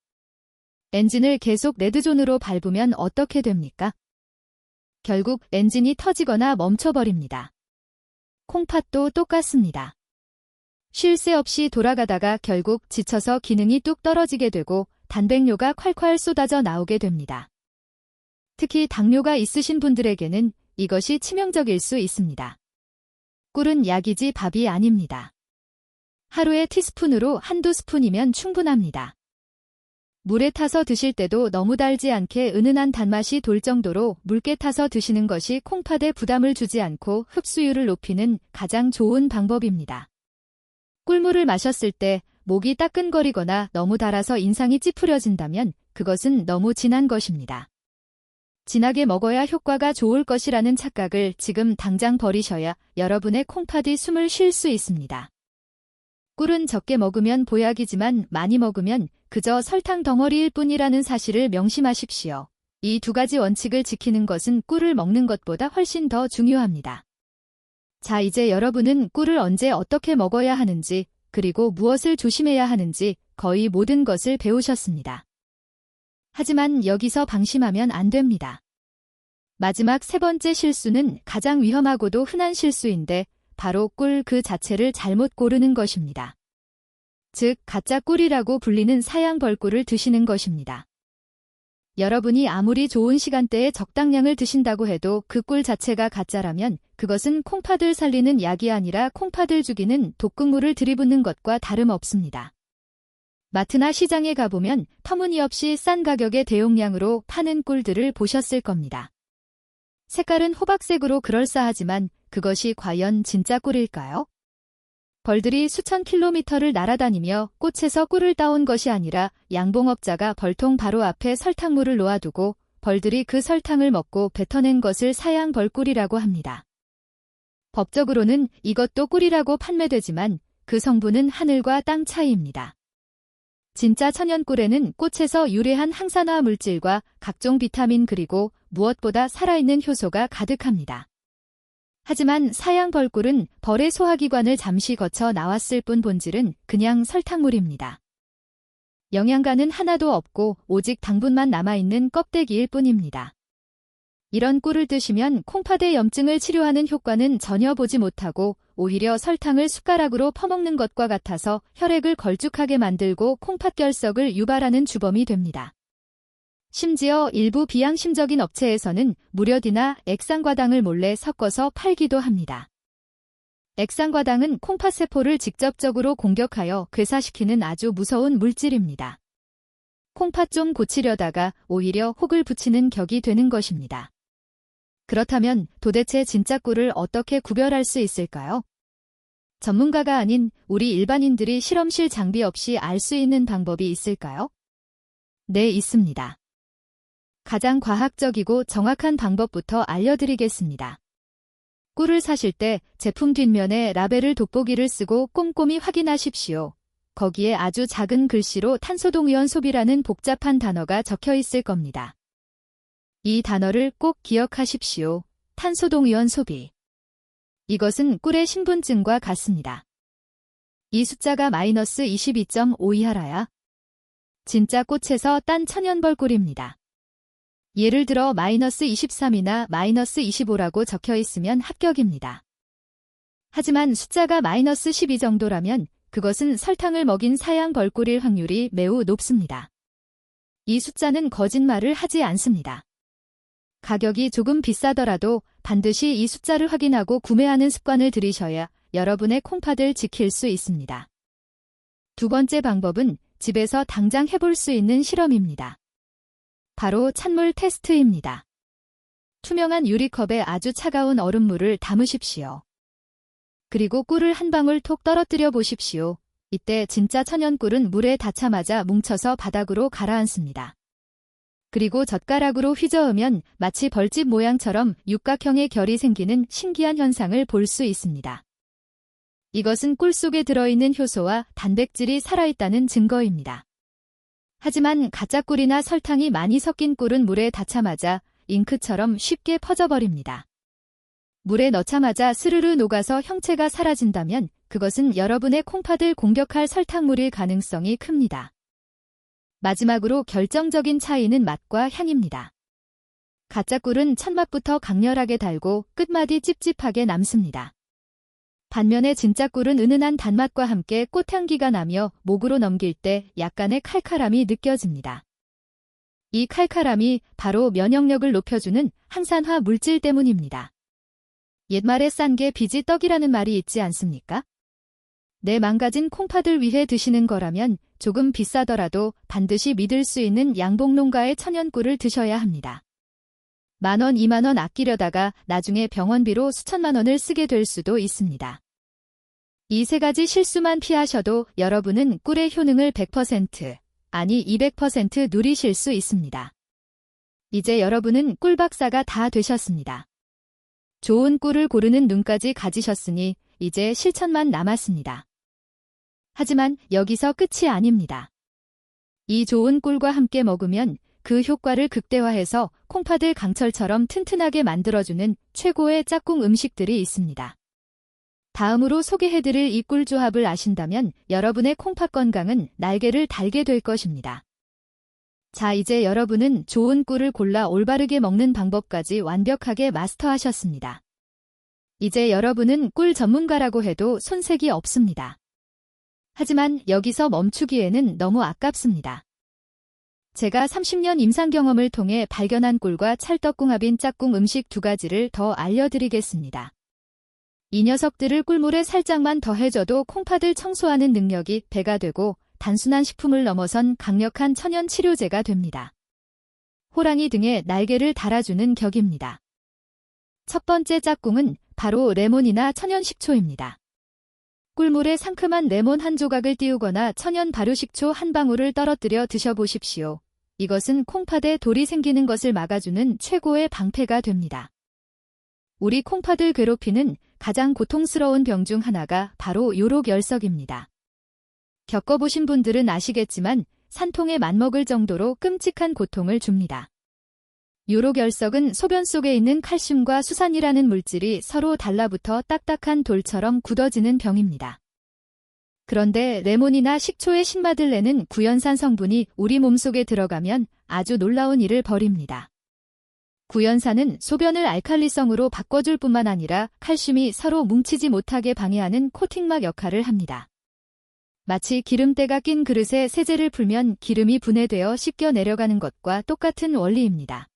엔진을 계속 레드존으로 밟으면 어떻게 됩니까? 결국 엔진이 터지거나 멈춰버립니다. 콩팥도 똑같습니다. 쉴 새 없이 돌아가다가 결국 지쳐서 기능이 뚝 떨어지게 되고 단백뇨가 콸콸 쏟아져 나오게 됩니다. 특히 당뇨가 있으신 분들에게는 이것이 치명적일 수 있습니다. 꿀은 약이지 밥이 아닙니다. 하루에 티스푼으로 한두 스푼이면 충분합니다. 물에 타서 드실 때도 너무 달지 않게 은은한 단맛이 돌 정도로 묽게 타서 드시는 것이 콩팥에 부담을 주지 않고 흡수율을 높이는 가장 좋은 방법입니다. 꿀물을 마셨을 때 목이 따끈거리거나 너무 달아서 인상이 찌푸려진다면 그것은 너무 진한 것입니다. 진하게 먹어야 효과가 좋을 것이라는 착각을 지금 당장 버리셔야 여러분의 콩팥이 숨을 쉴 수 있습니다. 꿀은 적게 먹으면 보약이지만 많이 먹으면 그저 설탕 덩어리일 뿐이라는 사실을 명심하십시오. 이 두 가지 원칙을 지키는 것은 꿀을 먹는 것보다 훨씬 더 중요합니다. 자, 이제 여러분은 꿀을 언제 어떻게 먹어야 하는지, 그리고 무엇을 조심해야 하는지 거의 모든 것을 배우셨습니다. 하지만 여기서 방심하면 안 됩니다. 마지막 세 번째 실수는 가장 위험하고도 흔한 실수인데 바로 꿀 그 자체를 잘못 고르는 것입니다. 즉, 가짜 꿀이라고 불리는 사양 벌꿀을 드시는 것입니다. 여러분이 아무리 좋은 시간대에 적당량을 드신다고 해도 그 꿀 자체가 가짜라면 그것은 콩팥을 살리는 약이 아니라 콩팥을 죽이는 독극물을 들이붓는 것과 다름없습니다. 마트나 시장에 가보면 터무니없이 싼 가격의 대용량으로 파는 꿀들을 보셨을 겁니다. 색깔은 호박색으로 그럴싸하지만 그것이 과연 진짜 꿀일까요? 벌들이 수천 킬로미터를 날아다니며 꽃에서 꿀을 따온 것이 아니라 양봉업자가 벌통 바로 앞에 설탕물을 놓아두고 벌들이 그 설탕을 먹고 뱉어낸 것을 사양 벌꿀이라고 합니다. 법적으로는 이것도 꿀이라고 판매되지만 그 성분은 하늘과 땅 차이입니다. 진짜 천연꿀에는 꽃에서 유래한 항산화 물질과 각종 비타민 그리고 무엇보다 살아있는 효소가 가득합니다. 하지만 사양 벌꿀은 벌의 소화기관을 잠시 거쳐 나왔을 뿐 본질은 그냥 설탕물입니다. 영양가는 하나도 없고 오직 당분만 남아있는 껍데기일 뿐입니다. 이런 꿀을 드시면 콩팥의 염증을 치료하는 효과는 전혀 보지 못하고 오히려 설탕을 숟가락으로 퍼먹는 것과 같아서 혈액을 걸쭉하게 만들고 콩팥 결석을 유발하는 주범이 됩니다. 심지어 일부 비양심적인 업체에서는 무려디나 액상과당을 몰래 섞어서 팔기도 합니다. 액상과당은 콩팥세포를 직접적으로 공격하여 괴사시키는 아주 무서운 물질입니다. 콩팥 좀 고치려다가 오히려 혹을 붙이는 격이 되는 것입니다. 그렇다면 도대체 진짜 꿀을 어떻게 구별할 수 있을까요? 전문가가 아닌 우리 일반인들이 실험실 장비 없이 알 수 있는 방법이 있을까요? 네, 있습니다. 가장 과학적이고 정확한 방법부터 알려드리겠습니다. 꿀을 사실 때 제품 뒷면에 라벨을 돋보기를 쓰고 꼼꼼히 확인하십시오. 거기에 아주 작은 글씨로 탄소동이온 소비라는 복잡한 단어가 적혀 있을 겁니다. 이 단어를 꼭 기억하십시오. 탄소동이온 소비. 이것은 꿀의 신분증과 같습니다. 이 숫자가 마이너스 22.5 이하라야 진짜 꽃에서 딴 천연벌 꿀입니다. 예를 들어 마이너스 23이나 마이너스 25라고 적혀 있으면 합격입니다. 하지만 숫자가 마이너스 12 정도라면 그것은 설탕을 먹인 사양 벌꿀일 확률이 매우 높습니다. 이 숫자는 거짓말을 하지 않습니다. 가격이 조금 비싸더라도 반드시 이 숫자를 확인하고 구매하는 습관을 들이셔야 여러분의 콩팥을 지킬 수 있습니다. 두 번째 방법은 집에서 당장 해볼 수 있는 실험입니다. 바로 찬물 테스트입니다. 투명한 유리컵에 아주 차가운 얼음물을 담으십시오. 그리고 꿀을 한 방울 톡 떨어뜨려 보십시오. 이때 진짜 천연꿀은 물에 닿자마자 뭉쳐서 바닥으로 가라앉습니다. 그리고 젓가락으로 휘저으면 마치 벌집 모양처럼 육각형의 결이 생기는 신기한 현상을 볼 수 있습니다. 이것은 꿀 속에 들어있는 효소와 단백질이 살아있다는 증거입니다. 하지만 가짜 꿀이나 설탕이 많이 섞인 꿀은 물에 닿자마자 잉크처럼 쉽게 퍼져버립니다. 물에 넣자마자 스르르 녹아서 형체가 사라진다면 그것은 여러분의 콩팥을 공격할 설탕물일 가능성이 큽니다. 마지막으로 결정적인 차이는 맛과 향입니다. 가짜 꿀은 첫맛부터 강렬하게 달고 끝맛이 찝찝하게 남습니다. 반면에 진짜 꿀은 은은한 단맛과 함께 꽃향기가 나며 목으로 넘길 때 약간의 칼칼함이 느껴집니다. 이 칼칼함이 바로 면역력을 높여주는 항산화 물질 때문입니다. 옛말에 싼 게 빚이 떡이라는 말이 있지 않습니까? 내 망가진 콩팥을 위해 드시는 거라면 조금 비싸더라도 반드시 믿을 수 있는 양봉농가의 천연꿀을 드셔야 합니다. 10,000원, 20,000원 아끼려다가 나중에 병원비로 수천만 원을 쓰게 될 수도 있습니다. 이 세 가지 실수만 피하셔도 여러분은 꿀의 효능을 100%, 아니 200% 누리실 수 있습니다. 이제 여러분은 꿀 박사가 다 되셨습니다. 좋은 꿀을 고르는 눈까지 가지셨으니 이제 실천만 남았습니다. 하지만 여기서 끝이 아닙니다. 이 좋은 꿀과 함께 먹으면 그 효과를 극대화해서 콩팥을 강철처럼 튼튼하게 만들어주는 최고의 짝꿍 음식들이 있습니다. 다음으로 소개해드릴 이 꿀 조합을 아신다면 여러분의 콩팥 건강은 날개를 달게 될 것입니다. 자, 이제 여러분은 좋은 꿀을 골라 올바르게 먹는 방법까지 완벽하게 마스터하셨습니다. 이제 여러분은 꿀 전문가라고 해도 손색이 없습니다. 하지만 여기서 멈추기에는 너무 아깝습니다. 제가 30년 임상 경험을 통해 발견한 꿀과 찰떡궁합인 짝꿍 음식 두 가지를 더 알려드리겠습니다. 이 녀석들을 꿀물에 살짝만 더해줘도 콩팥을 청소하는 능력이 배가 되고 단순한 식품을 넘어선 강력한 천연 치료제가 됩니다. 호랑이 등에 날개를 달아주는 격입니다. 첫 번째 짝꿍은 바로 레몬이나 천연 식초입니다. 꿀물에 상큼한 레몬 한 조각을 띄우거나 천연 발효식초 한 방울을 떨어뜨려 드셔보십시오. 이것은 콩팥에 돌이 생기는 것을 막아주는 최고의 방패가 됩니다. 우리 콩팥을 괴롭히는 가장 고통스러운 병 중 하나가 바로 요록열석입니다. 겪어보신 분들은 아시겠지만 산통에 맞먹을 정도로 끔찍한 고통을 줍니다. 요록열석은 소변 속에 있는 칼슘과 수산이라는 물질이 서로 달라붙어 딱딱한 돌처럼 굳어지는 병입니다. 그런데 레몬이나 식초의 신맛을 내는 구연산 성분이 우리 몸속에 들어가면 아주 놀라운 일을 벌입니다. 구연산은 소변을 알칼리성으로 바꿔줄 뿐만 아니라 칼슘이 서로 뭉치지 못하게 방해하는 코팅막 역할을 합니다. 마치 기름때가 낀 그릇에 세제를 풀면 기름이 분해되어 씻겨 내려가는 것과 똑같은 원리입니다.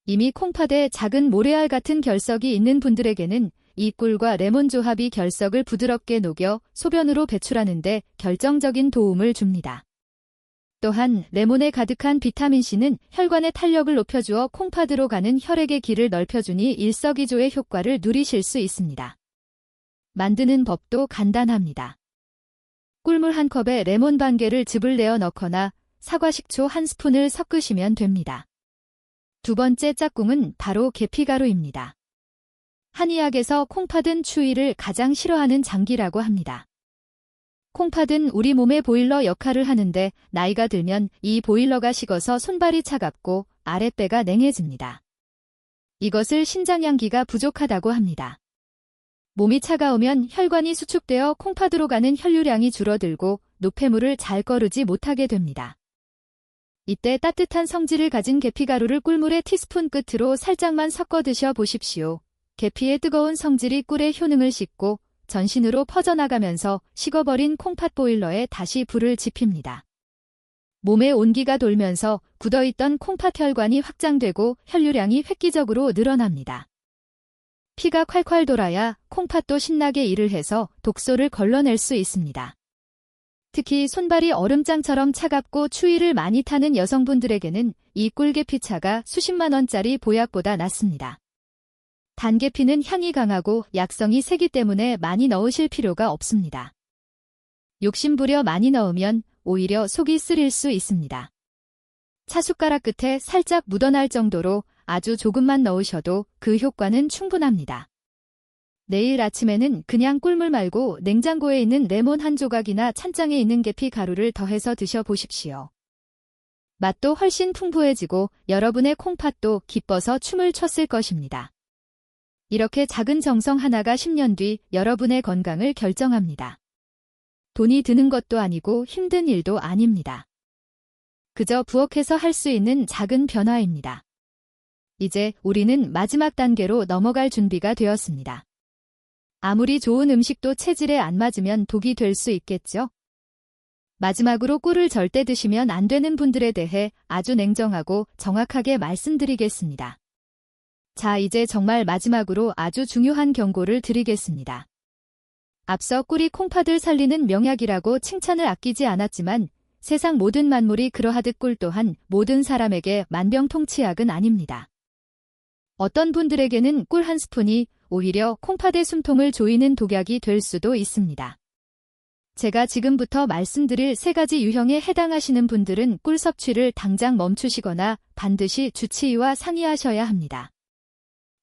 이미 콩팥에 작은 모래알 같은 결석이 있는 분들에게는 이 꿀과 레몬 조합이 결석을 부드럽게 녹여 소변으로 배출하는 데 결정적인 도움을 줍니다. 또한 레몬에 가득한 비타민C는 혈관의 탄력을 높여주어 콩팥으로 가는 혈액의 길을 넓혀주니 일석이조의 효과를 누리실 수 있습니다. 만드는 법도 간단합니다. 꿀물 1컵에 레몬 반 개를 즙을 내어 넣거나 사과 식초 1스푼을 섞으시면 됩니다. 두 번째 짝꿍은 바로 계피가루입니다. 한의학에서 콩팥은 추위를 가장 싫어하는 장기라고 합니다. 콩팥은 우리 몸의 보일러 역할을 하는데 나이가 들면 이 보일러가 식어서 손발이 차갑고 아랫배가 냉해집니다. 이것을 신장양기가 부족하다고 합니다. 몸이 차가우면 혈관이 수축되어 콩팥으로 가는 혈류량이 줄어들고 노폐물을 잘 거르지 못하게 됩니다. 이때 따뜻한 성질을 가진 계피가루를 꿀물에 티스푼 끝으로 살짝만 섞어 드셔 보십시오. 계피의 뜨거운 성질이 꿀의 효능을 씻고 전신으로 퍼져나가면서 식어버린 콩팥 보일러에 다시 불을 지핍니다. 몸에 온기가 돌면서 굳어있던 콩팥 혈관이 확장되고 혈류량이 획기적으로 늘어납니다. 피가 콸콸 돌아야 콩팥도 신나게 일을 해서 독소를 걸러낼 수 있습니다. 특히 손발이 얼음장처럼 차갑고 추위를 많이 타는 여성분들에게는 이 꿀계피차가 수십만 원짜리 보약보다 낫습니다. 단계피는 향이 강하고 약성이 세기 때문에 많이 넣으실 필요가 없습니다. 욕심부려 많이 넣으면 오히려 속이 쓰릴 수 있습니다. 차숟가락 끝에 살짝 묻어날 정도로 아주 조금만 넣으셔도 그 효과는 충분합니다. 내일 아침에는 그냥 꿀물 말고 냉장고에 있는 레몬 한 조각이나 찬장에 있는 계피 가루를 더해서 드셔보십시오. 맛도 훨씬 풍부해지고 여러분의 콩팥도 기뻐서 춤을 췄을 것입니다. 이렇게 작은 정성 하나가 10년 뒤 여러분의 건강을 결정합니다. 돈이 드는 것도 아니고 힘든 일도 아닙니다. 그저 부엌에서 할 수 있는 작은 변화입니다. 이제 우리는 마지막 단계로 넘어갈 준비가 되었습니다. 아무리 좋은 음식도 체질에 안 맞으면 독이 될 수 있겠죠? 마지막으로 꿀을 절대 드시면 안 되는 분들에 대해 아주 냉정하고 정확하게 말씀드리겠습니다. 자, 이제 정말 마지막으로 아주 중요한 경고를 드리겠습니다. 앞서 꿀이 콩팥을 살리는 명약이라고 칭찬을 아끼지 않았지만 세상 모든 만물이 그러하듯 꿀 또한 모든 사람에게 만병통치약은 아닙니다. 어떤 분들에게는 꿀 한 스푼이 오히려 콩팥의 숨통을 조이는 독약이 될 수도 있습니다. 제가 지금부터 말씀드릴 3가지 유형에 해당하시는 분들은 꿀 섭취를 당장 멈추시거나 반드시 주치의와 상의하셔야 합니다.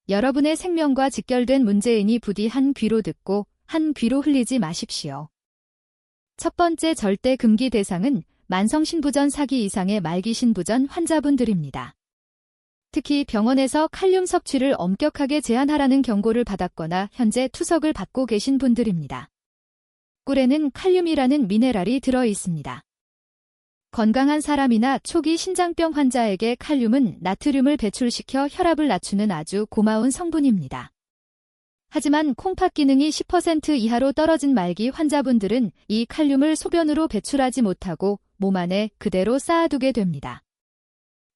여러분의 생명과 직결된 문제이니 부디 한 귀로 듣고 한 귀로 흘리지 마십시오. 첫 번째 절대 금기 대상은 만성신부전 4기 이상의 말기신부전 환자분들입니다. 특히 병원에서 칼륨 섭취를 엄격하게 제한하라는 경고를 받았거나 현재 투석을 받고 계신 분들입니다. 꿀에는 칼륨이라는 미네랄이 들어 있습니다. 건강한 사람이나 초기 신장병 환자에게 칼륨은 나트륨을 배출시켜 혈압을 낮추는 아주 고마운 성분입니다. 하지만 콩팥 기능이 10% 이하로 떨어진 말기 환자분들은 이 칼륨을 소변으로 배출하지 못하고 몸 안에 그대로 쌓아두게 됩니다.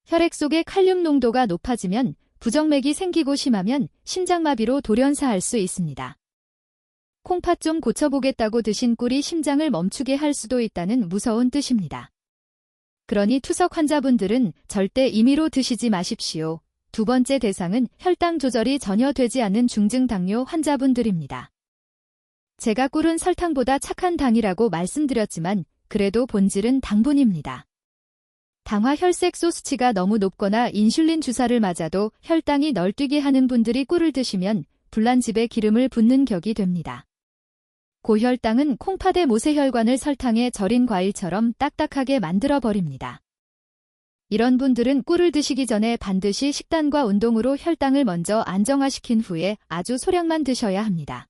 혈액 속의 칼륨 농도가 높아지면 부정맥이 생기고 심하면 심장마비로 돌연사할 수 있습니다. 콩팥 좀 고쳐보겠다고 드신 꿀이 심장을 멈추게 할 수도 있다는 무서운 뜻입니다. 그러니 투석 환자분들은 절대 임의로 드시지 마십시오. 두 번째 대상은 혈당 조절이 전혀 되지 않는 중증 당뇨 환자분들입니다. 제가 꿀은 설탕보다 착한 당이라고 말씀드렸지만 그래도 본질은 당분입니다. 당화 혈색소 수치가 너무 높거나 인슐린 주사를 맞아도 혈당이 널뛰게 하는 분들이 꿀을 드시면 불난집에 기름을 붓는 격이 됩니다. 고혈당은 콩팥의 모세혈관을 설탕에 절인 과일처럼 딱딱하게 만들어버립니다. 이런 분들은 꿀을 드시기 전에 반드시 식단과 운동으로 혈당을 먼저 안정화시킨 후에 아주 소량만 드셔야 합니다.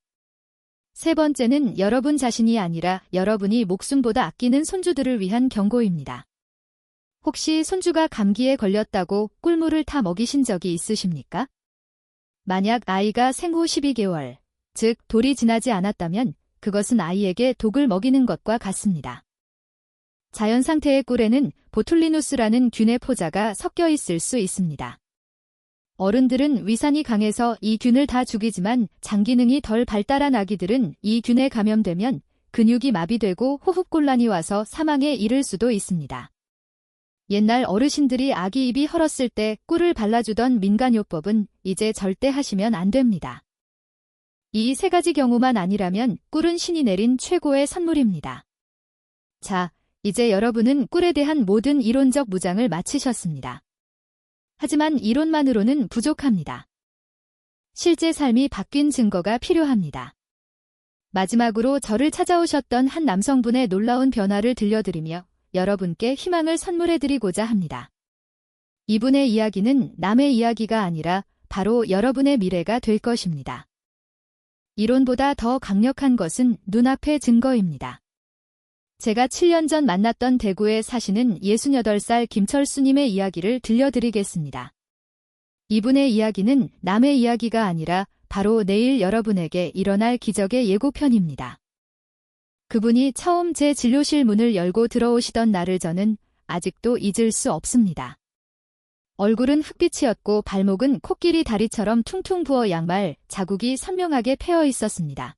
세 번째는 여러분 자신이 아니라 여러분이 목숨보다 아끼는 손주들을 위한 경고입니다. 혹시 손주가 감기에 걸렸다고 꿀물을 타 먹이신 적이 있으십니까? 만약 아이가 생후 12개월, 즉 돌이 지나지 않았다면 그것은 아이에게 독을 먹이는 것과 같습니다. 자연 상태의 꿀에는 보툴리누스라는 균의 포자가 섞여 있을 수 있습니다. 어른들은 위산이 강해서 이 균을 다 죽이지만 장 기능이 덜 발달한 아기들은 이 균에 감염되면 근육이 마비되고 호흡곤란이 와서 사망에 이를 수도 있습니다. 옛날 어르신들이 아기 입이 헐었을 때 꿀을 발라주던 민간요법은 이제 절대 하시면 안 됩니다. 이 세 가지 경우만 아니라면 꿀은 신이 내린 최고의 선물입니다. 자, 이제 여러분은 꿀에 대한 모든 이론적 무장을 마치셨습니다. 하지만 이론만으로는 부족합니다. 실제 삶이 바뀐 증거가 필요합니다. 마지막으로 저를 찾아오셨던 한 남성분의 놀라운 변화를 들려드리며 여러분께 희망을 선물해드리고자 합니다. 이분의 이야기는 남의 이야기가 아니라 바로 여러분의 미래가 될 것입니다. 이론보다 더 강력한 것은 눈앞의 증거입니다. 제가 7년 전 만났던 대구에 사시는 68살 김철수님의 이야기를 들려드리겠습니다. 이분의 이야기는 남의 이야기가 아니라 바로 내일 여러분에게 일어날 기적의 예고편입니다. 그분이 처음 제 진료실 문을 열고 들어오시던 날을 저는 아직도 잊을 수 없습니다. 얼굴은 흑빛이었고 발목은 코끼리 다리처럼 퉁퉁 부어 양말 자국이 선명하게 패여 있었습니다.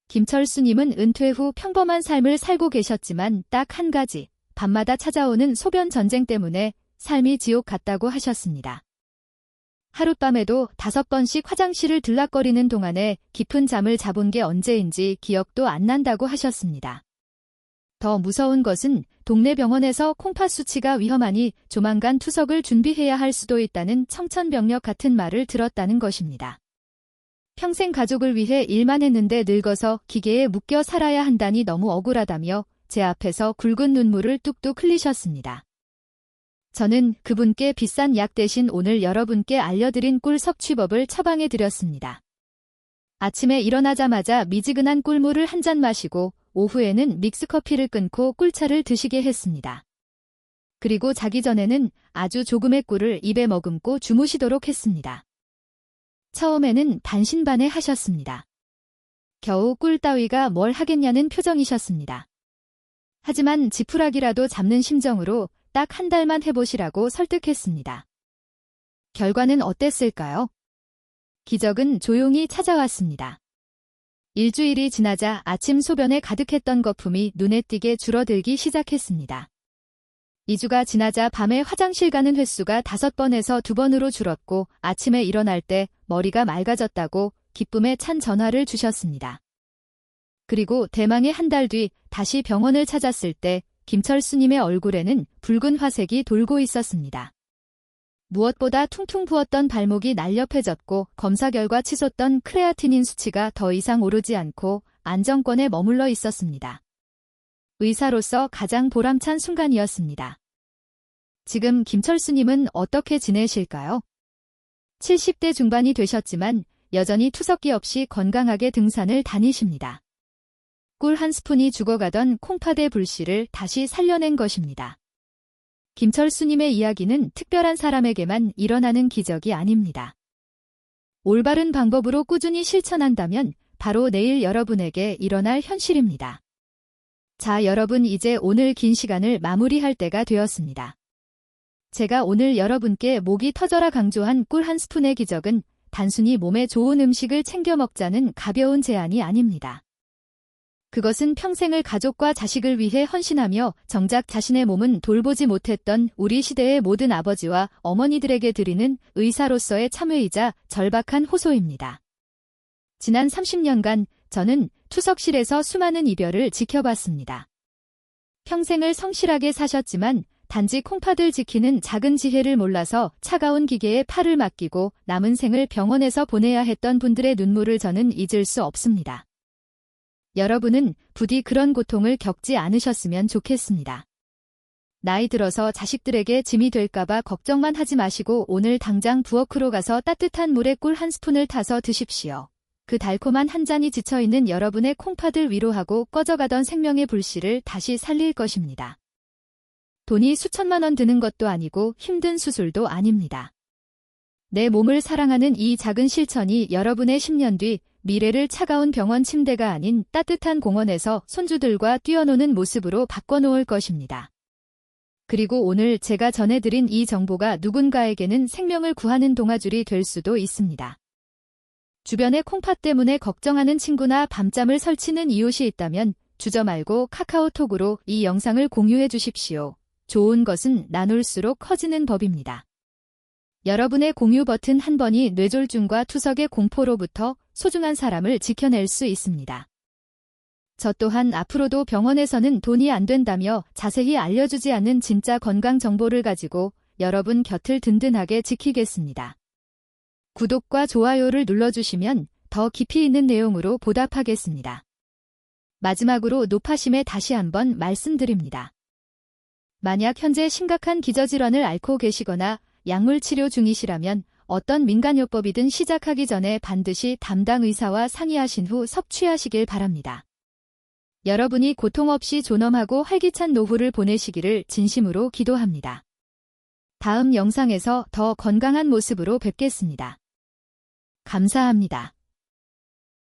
김철수님은 은퇴 후 평범한 삶을 살고 계셨지만 딱 한 가지, 밤마다 찾아오는 소변 전쟁 때문에 삶이 지옥 같다고 하셨습니다. 하룻밤에도 5번씩 화장실을 들락거리는 동안에 깊은 잠을 자본 게 언제인지 기억도 안 난다고 하셨습니다. 더 무서운 것은 동네 병원에서 콩팥 수치가 위험하니 조만간 투석을 준비해야 할 수도 있다는 청천벽력 같은 말을 들었다는 것입니다. 평생 가족을 위해 일만 했는데 늙어서 기계에 묶여 살아야 한다니 너무 억울하다며 제 앞에서 굵은 눈물을 뚝뚝 흘리셨습니다. 저는 그분께 비싼 약 대신 오늘 여러분께 알려드린 꿀 섭취법을 처방해드렸습니다. 아침에 일어나자마자 미지근한 꿀물을 한 잔 마시고 오후에는 믹스커피를 끊고 꿀차를 드시게 했습니다. 그리고 자기 전에는 아주 조금의 꿀을 입에 머금고 주무시도록 했습니다. 처음에는 반신반의하셨습니다. 겨우 꿀 따위가 뭘 하겠냐는 표정이셨습니다. 하지만 지푸라기라도 잡는 심정으로 딱 한 달만 해보시라고 설득했습니다. 결과는 어땠을까요? 기적은 조용히 찾아왔습니다. 일주일이 지나자 아침 소변에 가득했던 거품이 눈에 띄게 줄어들기 시작했습니다. 2주가 지나자 밤에 화장실 가는 횟수가 5번에서 2번으로 줄었고 아침에 일어날 때 머리가 맑아졌다고 기쁨에 찬 전화를 주셨습니다. 그리고 대망의 한 달 뒤 다시 병원을 찾았을 때 김철수님의 얼굴에는 붉은 화색이 돌고 있었습니다. 무엇보다 퉁퉁 부었던 발목이 날렵해졌고 검사 결과 치솟던 크레아티닌 수치가 더 이상 오르지 않고 안정권에 머물러 있었습니다. 의사로서 가장 보람찬 순간이었습니다. 지금 김철수님은 어떻게 지내실까요? 70대 중반이 되셨지만 여전히 투석기 없이 건강하게 등산을 다니십니다. 꿀 한 스푼이 죽어가던 콩팥의 불씨를 다시 살려낸 것입니다. 김철수님의 이야기는 특별한 사람에게만 일어나는 기적이 아닙니다. 올바른 방법으로 꾸준히 실천한다면 바로 내일 여러분에게 일어날 현실입니다. 자, 여러분 이제 오늘 긴 시간을 마무리할 때가 되었습니다. 제가 오늘 여러분께 목이 터져라 강조한 꿀 한 스푼의 기적은 단순히 몸에 좋은 음식을 챙겨 먹자는 가벼운 제안이 아닙니다. 그것은 평생을 가족과 자식을 위해 헌신하며 정작 자신의 몸은 돌보지 못했던 우리 시대의 모든 아버지와 어머니들에게 드리는 의사로서의 참회이자 절박한 호소입니다. 지난 30년간 저는 투석실에서 수많은 이별을 지켜봤습니다. 평생을 성실하게 사셨지만 단지 콩팥을 지키는 작은 지혜를 몰라서 차가운 기계에 팔을 맡기고 남은 생을 병원에서 보내야 했던 분들의 눈물을 저는 잊을 수 없습니다. 여러분은 부디 그런 고통을 겪지 않으셨으면 좋겠습니다. 나이 들어서 자식들에게 짐이 될까봐 걱정만 하지 마시고 오늘 당장 부엌으로 가서 따뜻한 물에 꿀 한 스푼을 타서 드십시오. 그 달콤한 한 잔이 지쳐있는 여러분의 콩팥을 위로하고 꺼져가던 생명의 불씨를 다시 살릴 것입니다. 돈이 수천만 원 드는 것도 아니고 힘든 수술도 아닙니다. 내 몸을 사랑하는 이 작은 실천이 여러분의 10년 뒤 미래를 차가운 병원 침대가 아닌 따뜻한 공원에서 손주들과 뛰어노는 모습으로 바꿔놓을 것입니다. 그리고 오늘 제가 전해드린 이 정보가 누군가에게는 생명을 구하는 동아줄이 될 수도 있습니다. 주변에 콩팥 때문에 걱정하는 친구나 밤잠을 설치는 이웃이 있다면 주저 말고 카카오톡으로 이 영상을 공유해 주십시오. 좋은 것은 나눌수록 커지는 법입니다. 여러분의 공유 버튼 한 번이 뇌졸중과 투석의 공포로부터 소중한 사람을 지켜낼 수 있습니다. 저 또한 앞으로도 병원에서는 돈이 안 된다며 자세히 알려주지 않는 진짜 건강 정보를 가지고 여러분 곁을 든든하게 지키겠습니다. 구독과 좋아요를 눌러주시면 더 깊이 있는 내용으로 보답하겠습니다. 마지막으로 노파심에 다시 한번 말씀드립니다. 만약 현재 심각한 기저질환을 앓고 계시거나 약물 치료 중이시라면 어떤 민간요법이든 시작하기 전에 반드시 담당 의사와 상의하신 후 섭취하시길 바랍니다. 여러분이 고통 없이 존엄하고 활기찬 노후를 보내시기를 진심으로 기도합니다. 다음 영상에서 더 건강한 모습으로 뵙겠습니다. 감사합니다.